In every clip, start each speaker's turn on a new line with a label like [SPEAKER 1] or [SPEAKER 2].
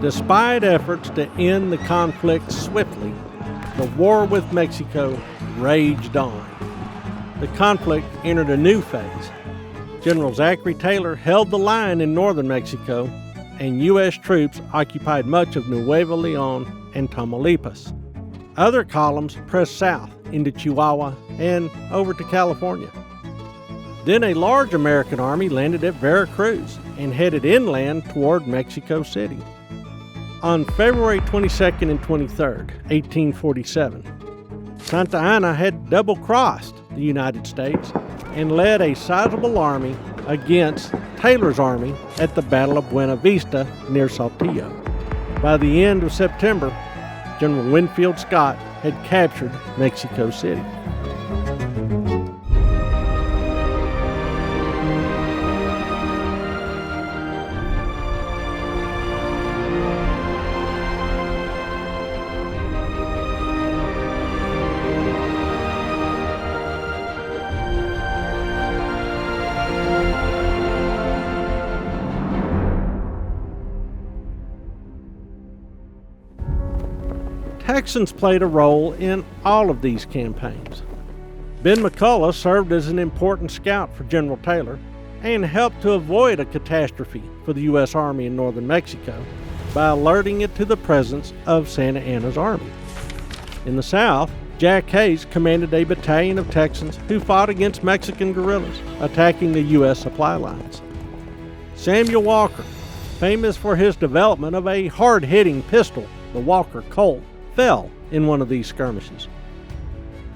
[SPEAKER 1] Despite efforts to end the conflict swiftly, the war with Mexico raged on. The conflict entered a new phase. General Zachary Taylor held the line in northern Mexico, and U.S. troops occupied much of Nuevo Leon and Tamaulipas. Other columns pressed south into Chihuahua and over to California. Then a large American army landed at Veracruz and headed inland toward Mexico City. On February 22nd and 23rd, 1847, Santa Anna had double-crossed the United States and led a sizable army against Taylor's army at the Battle of Buena Vista near Saltillo. By the end of September, General Winfield Scott had captured Mexico City. Texans played a role in all of these campaigns. Ben McCullough served as an important scout for General Taylor and helped to avoid a catastrophe for the U.S. Army in northern Mexico by alerting it to the presence of Santa Anna's army. In the south, Jack Hayes commanded a battalion of Texans who fought against Mexican guerrillas attacking the U.S. supply lines. Samuel Walker, famous for his development of a hard-hitting pistol, the Walker Colt, fell in one of these skirmishes.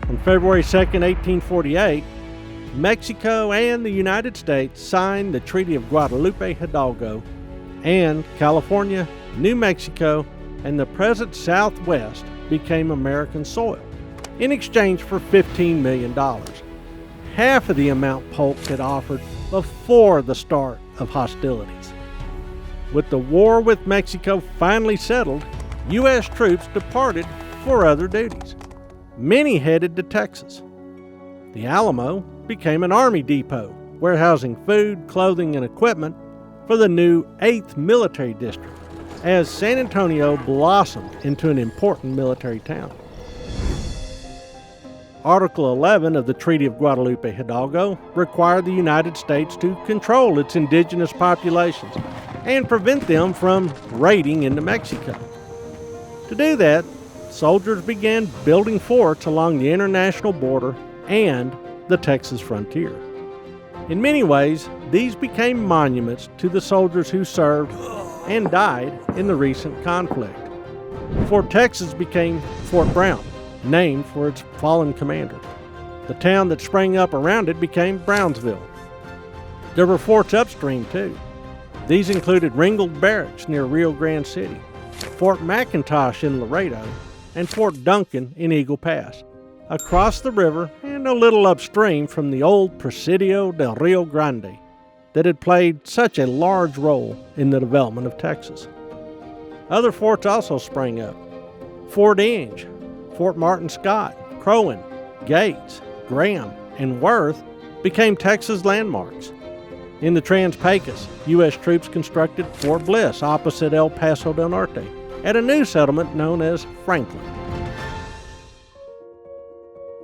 [SPEAKER 1] On February 2, 1848, Mexico and the United States signed the Treaty of Guadalupe Hidalgo, and California, New Mexico, and the present Southwest became American soil in exchange for $15 million, half of the amount Polk had offered before the start of hostilities. With the war with Mexico finally settled, U.S. troops departed for other duties. Many headed to Texas. The Alamo became an army depot, warehousing food, clothing, and equipment for the new 8th Military District, as San Antonio blossomed into an important military town. Article 11 of the Treaty of Guadalupe Hidalgo required the United States to control its indigenous populations and prevent them from raiding into Mexico. To do that, soldiers began building forts along the international border and the Texas frontier. In many ways, these became monuments to the soldiers who served and died in the recent conflict. Fort Texas became Fort Brown, named for its fallen commander. The town that sprang up around it became Brownsville. There were forts upstream, too. These included Ringgold Barracks near Rio Grande City, Fort McIntosh in Laredo, and Fort Duncan in Eagle Pass, across the river and a little upstream from the old Presidio del Rio Grande that had played such a large role in the development of Texas. Other forts also sprang up. Fort Inge, Fort Martin Scott, Crowan, Gates, Graham, and Worth became Texas landmarks. In the Trans-Pecos, U.S. troops constructed Fort Bliss opposite El Paso del Norte at a new settlement known as Franklin.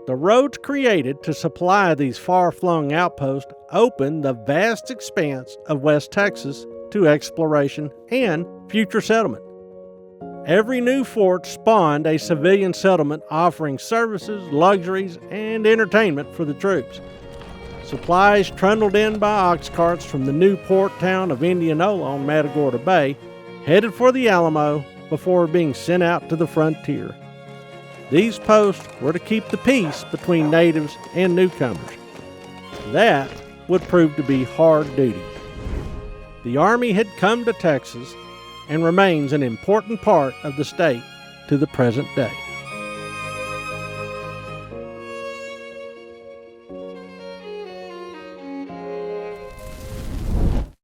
[SPEAKER 1] The roads created to supply these far-flung outposts opened the vast expanse of West Texas to exploration and future settlement. Every new fort spawned a civilian settlement offering services, luxuries, and entertainment for the troops. Supplies trundled in by ox carts from the new port town of Indianola on Matagorda Bay, headed for the Alamo before being sent out to the frontier. These posts were to keep the peace between natives and newcomers. That would prove to be hard duty. The Army had come to Texas and remains an important part of the state to the present day.